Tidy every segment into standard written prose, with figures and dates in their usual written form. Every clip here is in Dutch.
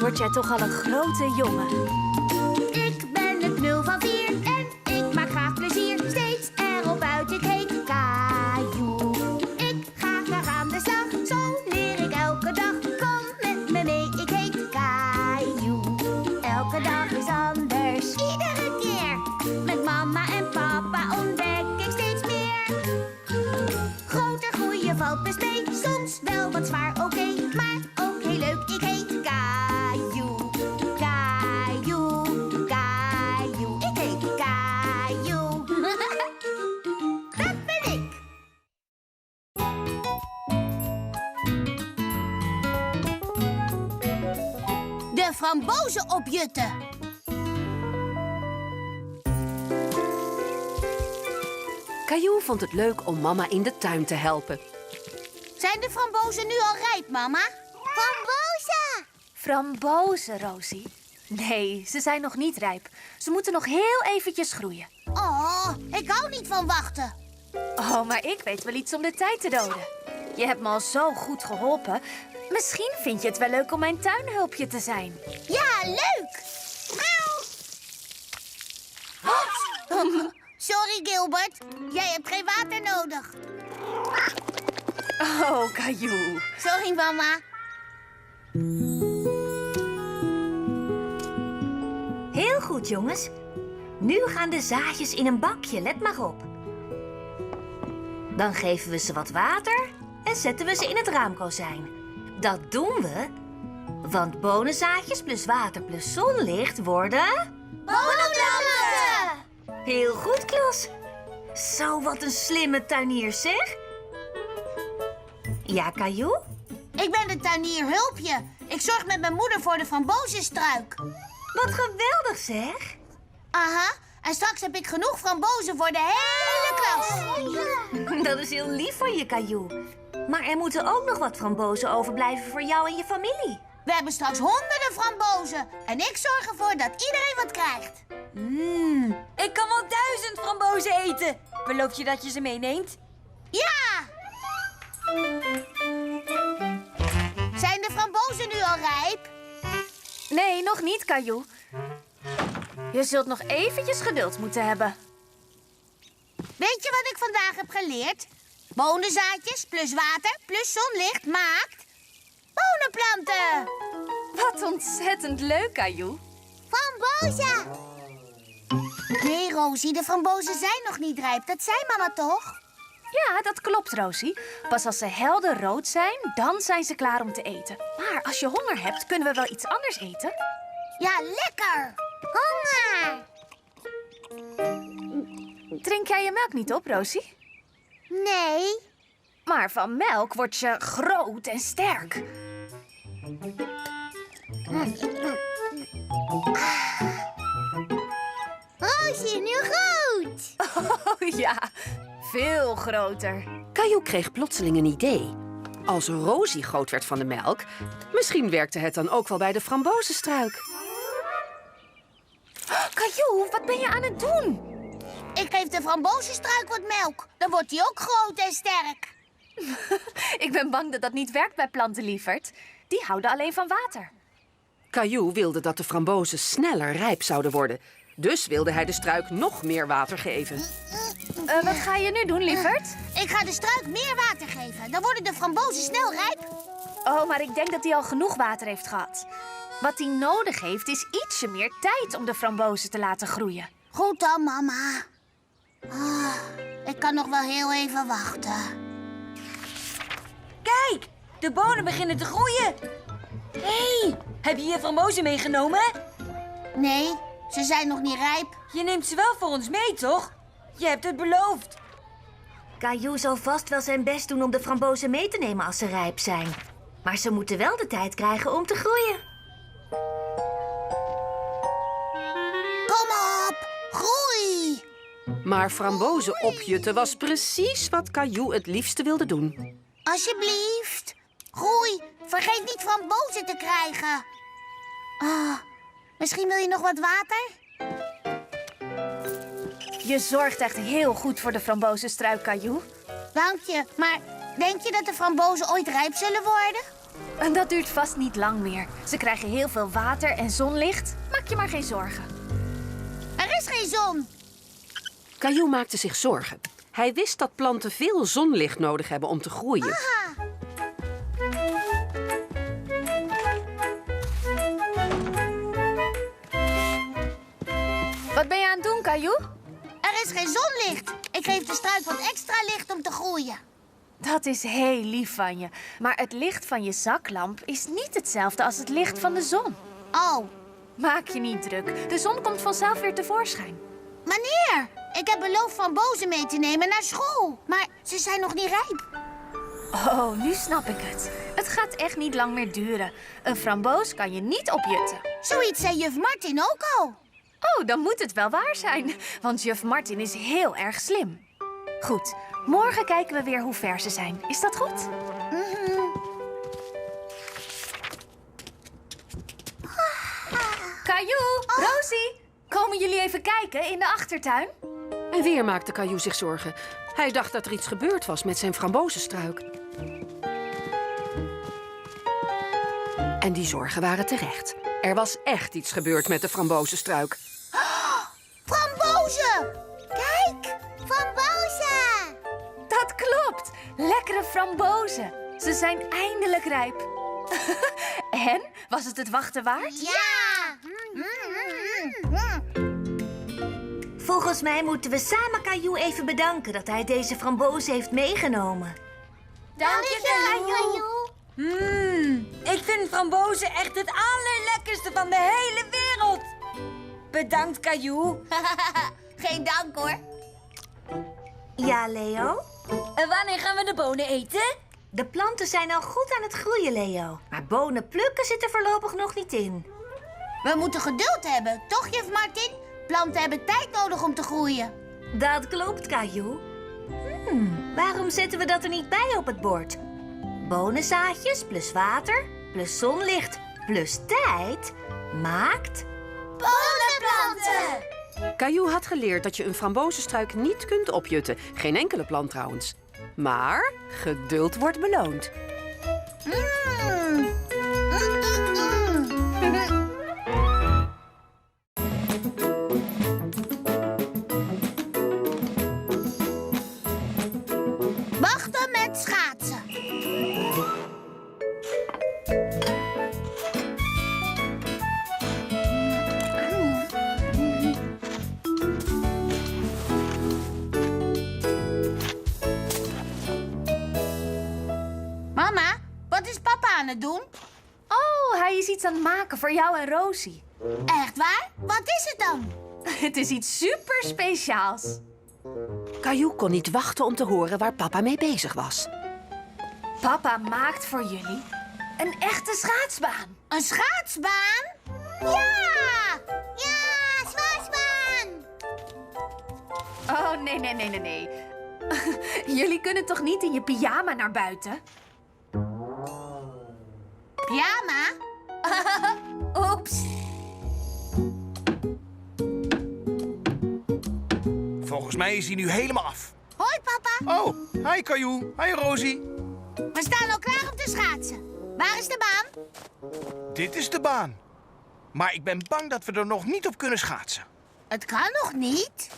word jij toch al een grote jongen. Ik ben het knul van 4 en ik maak graag plezier. Steeds erop uit, ik heet Caillou. Ik ga graag aan de slag, zo leer ik elke dag. Kom met me mee, ik heet Caillou. Elke dag is anders, iedere keer. Met mama en papa ontdek ik steeds meer. Groter groeien valt best mee, soms wel wat zwaar, oké. Maar ook heel leuk, ik heet Caillou. Caillou, Caillou, ik heet Caillou. Dat ben ik. De frambozen opjutten. Caillou vond het leuk om mama in de tuin te helpen. Zijn de frambozen nu al rijp, mama? Frambozen! Frambozen, Rosie. Nee, ze zijn nog niet rijp. Ze moeten nog heel eventjes groeien. Oh, ik hou niet van wachten. Oh, maar ik weet wel iets om de tijd te doden. Je hebt me al zo goed geholpen. Misschien vind je het wel leuk om mijn tuinhulpje te zijn. Ja, leuk! Auw. Sorry, Gilbert. Jij hebt geen water nodig. Oh, Caillou. Sorry, mama. Heel goed, jongens. Nu gaan de zaadjes in een bakje, let maar op. Dan geven we ze wat water en zetten we ze in het raamkozijn. Dat doen we, want bonenzaadjes plus water plus zonlicht worden... Bonenplanten! Heel goed, klas. Zo, wat een slimme tuinier, zeg. Ja, Caillou? Ik ben de tuinier Hulpje. Ik zorg met mijn moeder voor de frambozenstruik. Wat geweldig, zeg. Aha, en straks heb ik genoeg frambozen voor de hele klas. Dat is heel lief van je, Caillou. Maar er moeten ook nog wat frambozen overblijven voor jou en je familie. We hebben straks honderden frambozen. En ik zorg ervoor dat iedereen wat krijgt. Ik kan wel 1000 frambozen eten. Beloof je dat je ze meeneemt? Ja! Zijn de frambozen nu al rijp? Nee, nog niet, Caillou. Je zult nog eventjes geduld moeten hebben. Weet je wat ik vandaag heb geleerd? Bonenzaadjes plus water plus zonlicht maakt bonenplanten. Wat ontzettend leuk, Caillou. Frambozen! Nee, Rosie, de frambozen zijn nog niet rijp. Dat zei mama toch? Ja, dat klopt, Rosie. Pas als ze helder rood zijn, dan zijn ze klaar om te eten. Maar als je honger hebt, kunnen we wel iets anders eten. Ja, lekker! Honger! Drink jij je melk niet op, Rosie? Nee. Maar van melk word je groot en sterk. Rosie, nu goed! Oh ja, veel groter. Caillou kreeg plotseling een idee. Als Rosie groot werd van de melk, misschien werkte het dan ook wel bij de frambozenstruik. Caillou, wat ben je aan het doen? Ik geef de frambozenstruik wat melk. Dan wordt hij ook groot en sterk. Ik ben bang dat dat niet werkt bij planten, lieverd. Die houden alleen van water. Caillou wilde dat de frambozen sneller rijp zouden worden. Dus wilde hij de struik nog meer water geven. Wat ga je nu doen, lieverd? Ik ga de struik meer water geven. Dan worden de frambozen snel rijp. Oh, maar ik denk dat hij al genoeg water heeft gehad. Wat hij nodig heeft, is ietsje meer tijd om de frambozen te laten groeien. Goed dan, mama. Ik kan nog wel heel even wachten. Kijk, de bonen beginnen te groeien. Hé, heb je je frambozen meegenomen? Nee, ze zijn nog niet rijp. Je neemt ze wel voor ons mee, toch? Je hebt het beloofd. Caillou zal vast wel zijn best doen om de frambozen mee te nemen als ze rijp zijn. Maar ze moeten wel de tijd krijgen om te groeien. Kom op, groei! Maar frambozen opjutten was precies wat Caillou het liefste wilde doen. Alsjeblieft, groei. Vergeet niet frambozen te krijgen. Misschien wil je nog wat water? Je zorgt echt heel goed voor de frambozenstruik, Caillou. Dank je, maar denk je dat de frambozen ooit rijp zullen worden? En dat duurt vast niet lang meer. Ze krijgen heel veel water en zonlicht. Maak je maar geen zorgen. Er is geen zon. Caillou maakte zich zorgen. Hij wist dat planten veel zonlicht nodig hebben om te groeien. Wat ben je aan het doen, Caillou? Er is geen zonlicht. Ik geef de struik wat extra licht om te groeien. Dat is heel lief van je. Maar het licht van je zaklamp is niet hetzelfde als het licht van de zon. Oh, Maak je niet druk. De zon komt vanzelf weer tevoorschijn. meneer. Ik heb beloofd frambozen mee te nemen naar school. Maar ze zijn nog niet rijp. Oh, nu snap ik het. Het gaat echt niet lang meer duren. Een framboos kan je niet opjutten. Zoiets zei juf Martin ook al. Oh, dan moet het wel waar zijn. Want juf Martin is heel erg slim. Goed, morgen kijken we weer hoe ver ze zijn. Is dat goed? Caillou, Rosie, komen jullie even kijken in de achtertuin? En weer maakte Caillou zich zorgen. Hij dacht dat er iets gebeurd was met zijn frambozenstruik. En die zorgen waren terecht. Er was echt iets gebeurd met de frambozenstruik. Frambozen! Kijk, frambozen! Dat klopt. Lekkere frambozen. Ze zijn eindelijk rijp. En, was het wachten waard? Ja! Volgens mij moeten we samen Caillou even bedanken dat hij deze frambozen heeft meegenomen. Dank je, Caillou. Ik vind frambozen echt het allerlekkerste van de hele wereld. Bedankt, Caillou. Geen dank, hoor. Ja, Leo? En wanneer gaan we de bonen eten? De planten zijn al goed aan het groeien, Leo. Maar bonen plukken zit er voorlopig nog niet in. We moeten geduld hebben, toch, juf Martin? Planten hebben tijd nodig om te groeien. Dat klopt, Caillou. Waarom zetten we dat er niet bij op het bord? Bonenzaadjes plus water plus zonlicht plus tijd maakt... Bonenplanten! Caillou had geleerd dat je een frambozenstruik niet kunt opjutten. Geen enkele plant trouwens. Maar geduld wordt beloond. Wachten met schaatsen. Mama, wat is papa aan het doen? Oh, hij is iets aan het maken voor jou en Rosie. Echt waar? Wat is het dan? Het is iets super speciaals. Caillou kon niet wachten om te horen waar papa mee bezig was. Papa maakt voor jullie een echte schaatsbaan. Een schaatsbaan? Ja! Ja, schaatsbaan! Oh, nee. Jullie kunnen toch niet in je pyjama naar buiten? Pyjama? Oeps. Volgens mij is hij nu helemaal af. Hoi, papa. Oh, hi Caillou. Hi Rosie. We staan al klaar om te schaatsen. Waar is de baan? Dit is de baan. Maar ik ben bang dat we er nog niet op kunnen schaatsen. Het kan nog niet.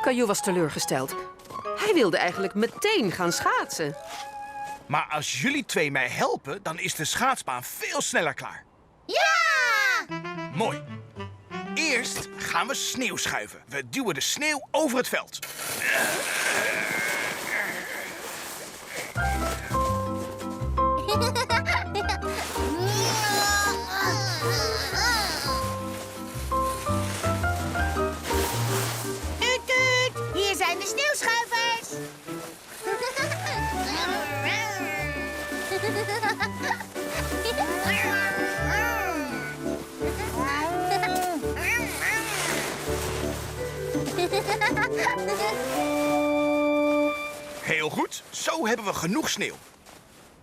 Caillou was teleurgesteld. Hij wilde eigenlijk meteen gaan schaatsen. Maar als jullie twee mij helpen, dan is de schaatsbaan veel sneller klaar. Ja! Mooi. Eerst gaan we sneeuw schuiven. We duwen de sneeuw over het veld. Tuut, tuut. Hier zijn de sneeuwschuivers. Heel goed, zo hebben we genoeg sneeuw.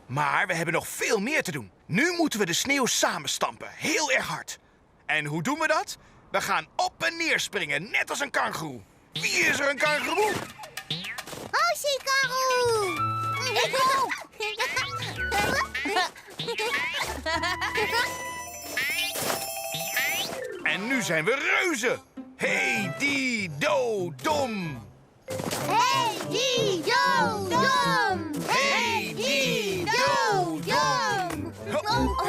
Maar we hebben nog veel meer te doen. Nu moeten we de sneeuw samen stampen, heel erg hard. En hoe doen we dat? We gaan op en neer springen, net als een kangoeroe. Wie is er een kangoeroe? Rosie, Karel. Ik ook. En nu zijn we reuzen. Hey, die, do, dom. Hey, die, do, dom! Hey, die, do, dom.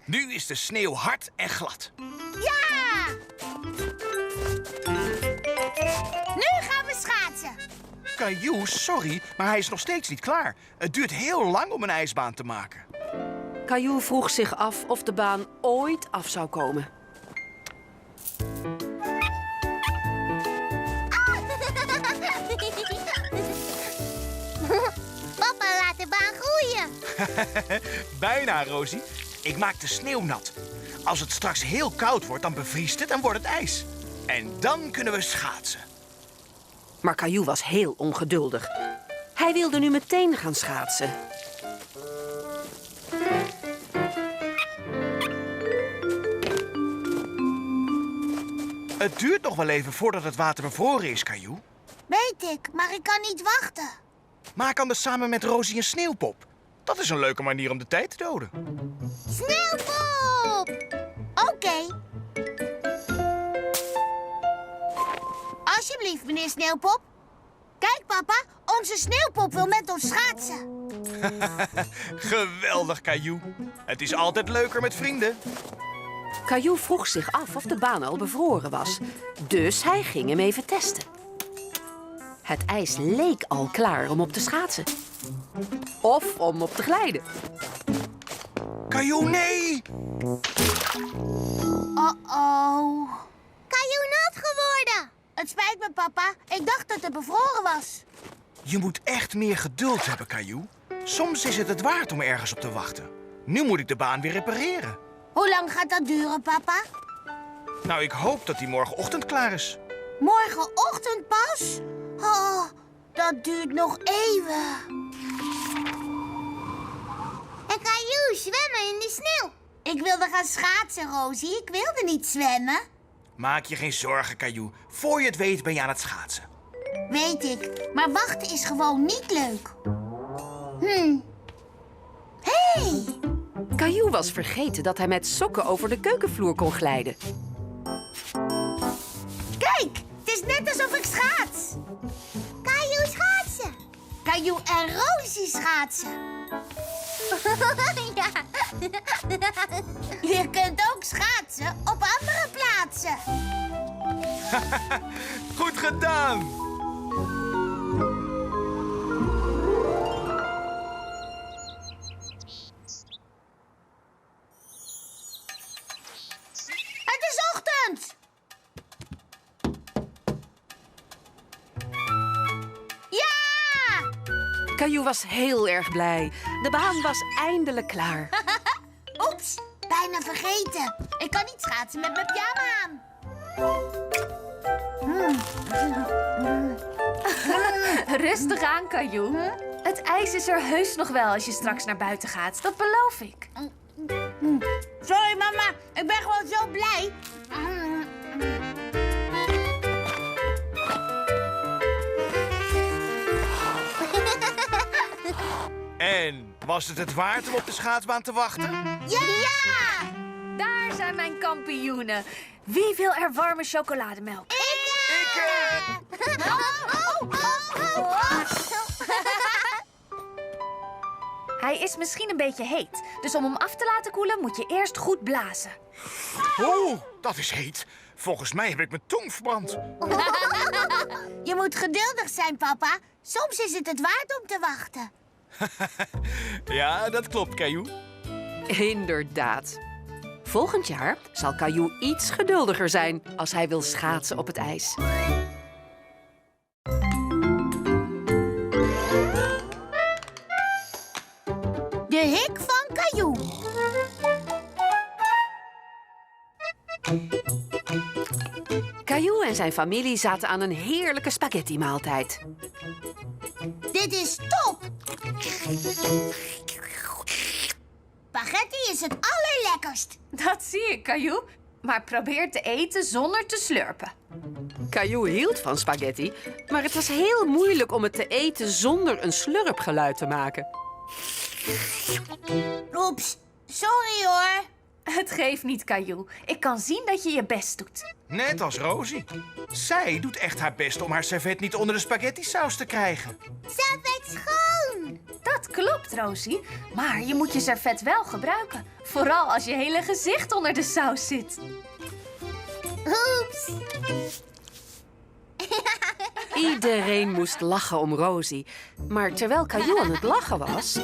Nu is de sneeuw hard en glad. Ja! Nu gaan we schaatsen. Caillou, sorry, maar hij is nog steeds niet klaar. Het duurt heel lang om een ijsbaan te maken. Caillou vroeg zich af of de baan ooit af zou komen. Papa laat de baan groeien. Bijna, Rosie. Ik maak de sneeuw nat. Als het straks heel koud wordt, dan bevriest het en wordt het ijs. En dan kunnen we schaatsen. Maar Caillou was heel ongeduldig. Hij wilde nu meteen gaan schaatsen. Het duurt nog wel even voordat het water bevroren is, Caillou. Weet ik, maar ik kan niet wachten. Maak anders samen met Rosie een sneeuwpop. Dat is een leuke manier om de tijd te doden. Sneeuwpop! Oké. Alsjeblieft, meneer Sneeuwpop. Kijk, papa, onze sneeuwpop wil met ons schaatsen. Geweldig, Caillou. Het is altijd leuker met vrienden. Caillou vroeg zich af of de baan al bevroren was. Dus hij ging hem even testen. Het ijs leek al klaar om op te schaatsen. Of om op te glijden. Caillou, nee! Oh. Caillou nat geworden. Het spijt me, papa. Ik dacht dat het bevroren was. Je moet echt meer geduld hebben, Caillou. Soms is het waard om ergens op te wachten. Nu moet ik de baan weer repareren. Hoe lang gaat dat duren, papa? Nou, ik hoop dat die morgenochtend klaar is. Morgenochtend pas? Oh, dat duurt nog even. En Caillou zwemmen in de sneeuw. Ik wilde gaan schaatsen, Rosie. Ik wilde niet zwemmen. Maak je geen zorgen, Caillou. Voor je het weet ben je aan het schaatsen. Weet ik, maar wachten is gewoon niet leuk. Hey! Caillou was vergeten dat hij met sokken over de keukenvloer kon glijden. Kijk, het is net alsof ik schaats. Caillou schaatsen. Caillou en Rosie schaatsen. Ja. Je kunt ook schaatsen op andere plaatsen. Goed gedaan! Het is ochtend. Ja! Caillou was heel erg blij. De baan was eindelijk klaar. Oeps, bijna vergeten. Ik kan niet schaatsen met mijn pyjama aan. Rustig aan, Caillou. Het ijs is er heus nog wel als je straks naar buiten gaat. Dat beloof ik. Sorry, mama. Ik ben gewoon zo blij. En was het waard om op de schaatsbaan te wachten? Ja! Daar zijn mijn kampioenen. Wie wil er warme chocolademelk? Hij is misschien een beetje heet. Dus om hem af te laten koelen moet je eerst goed blazen. Oh, dat is heet. Volgens mij heb ik mijn tong verbrand. Je moet geduldig zijn, papa. Soms is het waard om te wachten. Ja, dat klopt, Caillou. Inderdaad. Volgend jaar zal Caillou iets geduldiger zijn als hij wil schaatsen op het ijs. De hik van Caillou. Caillou en zijn familie zaten aan een heerlijke spaghetti-maaltijd. Dit is top! Spaghetti is het allerlekkerst. Dat zie ik, Caillou. Maar probeer te eten zonder te slurpen. Caillou hield van spaghetti, maar het was heel moeilijk om het te eten zonder een slurpgeluid te maken. Oeps, sorry hoor. Het geeft niet, Caillou. Ik kan zien dat je je best doet. Net als Rosie. Zij doet echt haar best om haar servet niet onder de spaghetti-saus te krijgen. Servet schoon. Dat klopt, Rosie. Maar je moet je servet wel gebruiken. Vooral als je hele gezicht onder de saus zit. Oeps. Iedereen moest lachen om Rosie. Maar terwijl Caillou aan het lachen was,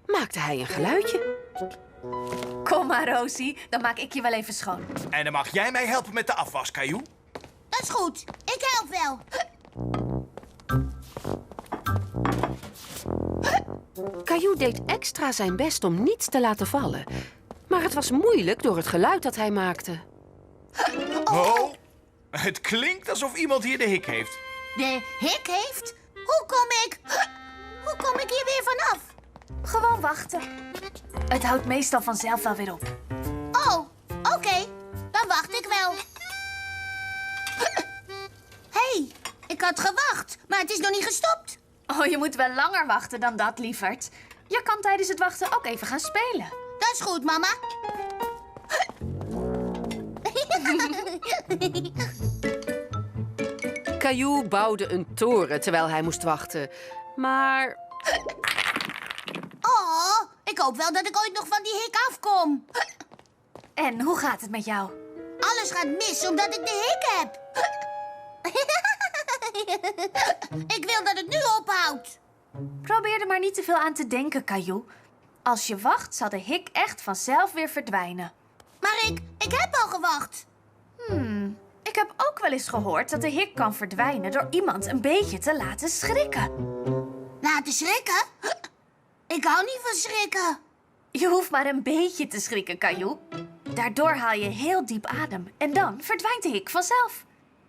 maakte hij een geluidje. Kom maar, Rosie. Dan maak ik je wel even schoon. En dan mag jij mij helpen met de afwas, Caillou. Dat is goed. Ik help wel. Caillou deed extra zijn best om niets te laten vallen. Maar het was moeilijk door het geluid dat hij maakte. Oh, het klinkt alsof iemand hier de hik heeft. De hik heeft? Hoe kom ik hier weer vanaf? Gewoon wachten. Het houdt meestal vanzelf wel weer op. Oh, oké. Dan wacht ik wel. Hey, ik had gewacht, maar het is nog niet gestopt. Oh, je moet wel langer wachten dan dat, lieverd. Je kan tijdens het wachten ook even gaan spelen. Dat is goed, mama. Caillou bouwde een toren terwijl hij moest wachten. Maar Oh, ik hoop wel dat ik ooit nog van die hik afkom. En hoe gaat het met jou? Alles gaat mis omdat ik de hik heb. Ik wil dat het nu ophoudt. Probeer er maar niet te veel aan te denken, Caillou. Als je wacht, zal de hik echt vanzelf weer verdwijnen. Maar ik heb al gewacht. Ik heb ook wel eens gehoord dat de hik kan verdwijnen door iemand een beetje te laten schrikken. Laten schrikken? Ik hou niet van schrikken. Je hoeft maar een beetje te schrikken, Caillou. Daardoor haal je heel diep adem en dan verdwijnt de hik vanzelf.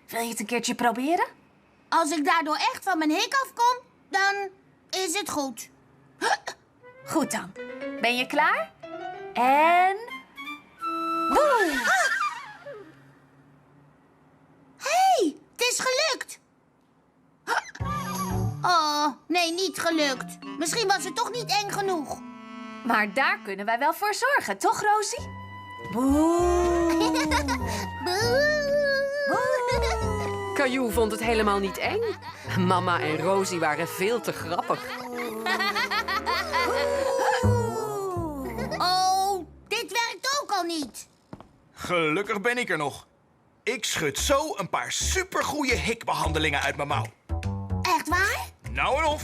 Wil je het een keertje proberen? Als ik daardoor echt van mijn hik afkom, dan is het goed. Goed dan. Ben je klaar? En... Boem! Hey, het is gelukt. Oh, nee, niet gelukt. Misschien was het toch niet eng genoeg. Maar daar kunnen wij wel voor zorgen, toch, Rosie? Boe! Caillou vond het helemaal niet eng. Mama en Rosie waren veel te grappig. Oh, dit werkt ook al niet. Gelukkig ben ik er nog. Ik schud zo een paar supergoeie hikbehandelingen uit mijn mouw. Echt waar? Nou en of.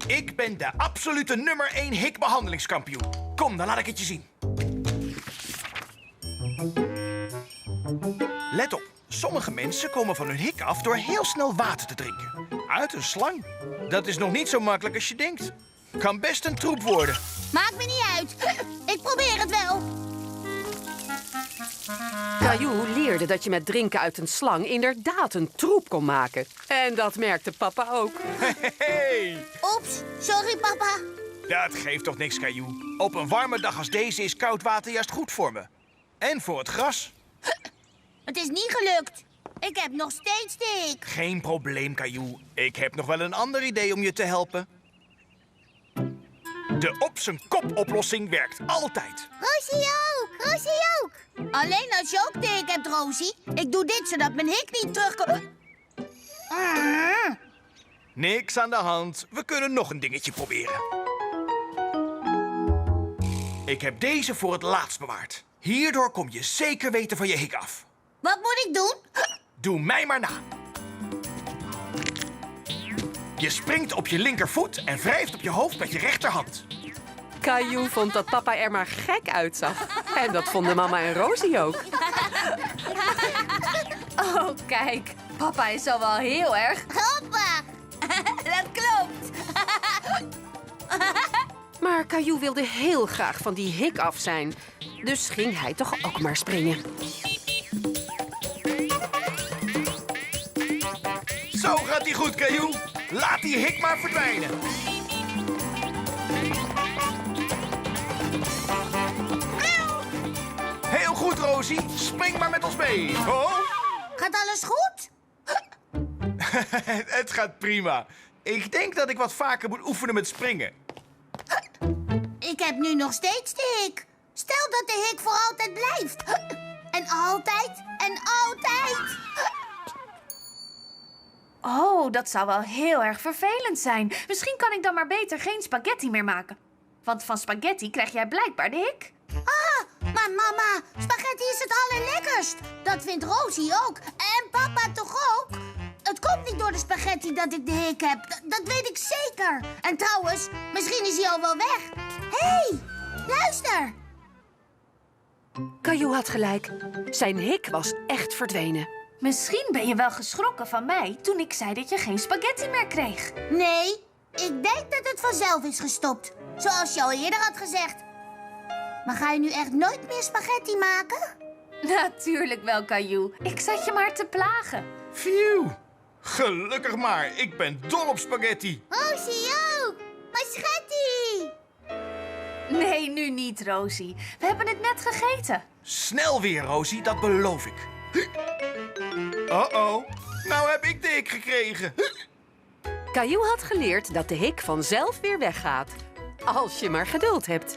Ik ben de absolute nummer 1 hikbehandelingskampioen. Kom, dan laat ik het je zien. Let op. Sommige mensen komen van hun hik af door heel snel water te drinken. Uit een slang. Dat is nog niet zo makkelijk als je denkt. Kan best een troep worden. Maakt me niet uit. Ik probeer het wel. Caillou leerde dat je met drinken uit een slang inderdaad een troep kon maken. En dat merkte papa ook. Hey! Oeps, sorry papa. Dat geeft toch niks, Caillou. Op een warme dag als deze is koud water juist goed voor me. En voor het gras. Het is niet gelukt. Ik heb nog steeds de hik. Geen probleem, Caillou. Ik heb nog wel een ander idee om je te helpen. De op-zijn-kop-oplossing werkt altijd. Rosie ook, Rosie ook. Alleen als je ook de hik hebt, Rosie. Ik doe dit zodat mijn hik niet terugkomt. Niks aan de hand. We kunnen nog een dingetje proberen. Ik heb deze voor het laatst bewaard. Hierdoor kom je zeker weten van je hik af. Wat moet ik doen? Doe mij maar na. Je springt op je linkervoet en wrijft op je hoofd met je rechterhand. Caillou vond dat papa er maar gek uitzag. En dat vonden mama en Rosie ook. Oh, kijk. Papa is al wel heel erg. Hoppa. Dat klopt. Maar Caillou wilde heel graag van die hik af zijn. Dus ging hij toch ook maar springen. Zo gaat die goed, Caillou. Laat die hik maar verdwijnen. Heel goed, Rosie. Spring maar met ons mee. Oh. Gaat alles goed? Het gaat prima. Ik denk dat ik wat vaker moet oefenen met springen. Ik heb nu nog steeds de hik. Stel dat de hik voor altijd blijft. En altijd en altijd. Oh, dat zou wel heel erg vervelend zijn. Misschien kan ik dan maar beter geen spaghetti meer maken. Want van spaghetti krijg jij blijkbaar de hik. Maar mama, spaghetti is het allerlekkerst. Dat vindt Rosie ook. En papa toch ook? Het komt niet door de spaghetti dat ik de hik heb. Dat weet ik zeker. En trouwens, misschien is hij al wel weg. Hé, luister. Caillou had gelijk. Zijn hik was echt verdwenen. Misschien ben je wel geschrokken van mij toen ik zei dat je geen spaghetti meer kreeg. Nee, ik denk dat het vanzelf is gestopt. Zoals je al eerder had gezegd. Maar ga je nu echt nooit meer spaghetti maken? Natuurlijk wel, Caillou. Ik zat je maar te plagen. Phew. Gelukkig maar, ik ben dol op spaghetti. Rosie ook. Maar schattie. Nee, nu niet, Rosie. We hebben het net gegeten. Snel weer, Rosie, dat beloof ik. Oh, nou heb ik de hik gekregen. Caillou had geleerd dat de hik vanzelf weer weggaat. Als je maar geduld hebt.